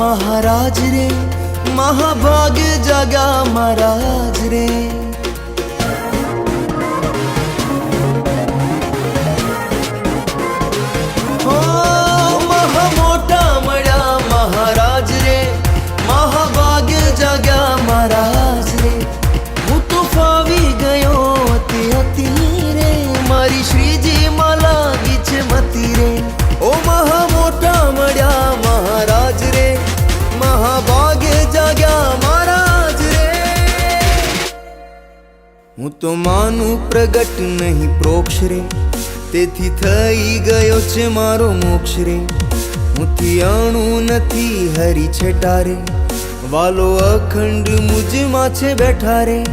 महाराज रे, महाभाग्य जागा महाराज रे। हो महामोटा मळ्या महाराज रे, महाभाग्य जागा महाराज रे। हूँ तो फावी गयो अति अति रे, मारी श्रीजी माला गीच मती रे। ओ महामोटा मळ्या महाराज रे, महाभाग्य जाग्या महाराज रे। हूँ तो मानु प्रगट नहीं प्रोक्ष रे, तेथी थई गयो छे मारो मोक्ष रे। हुंथी अणु नथी हरी छेटा रे, वालो अखंड मुझ माछे बैठा रे।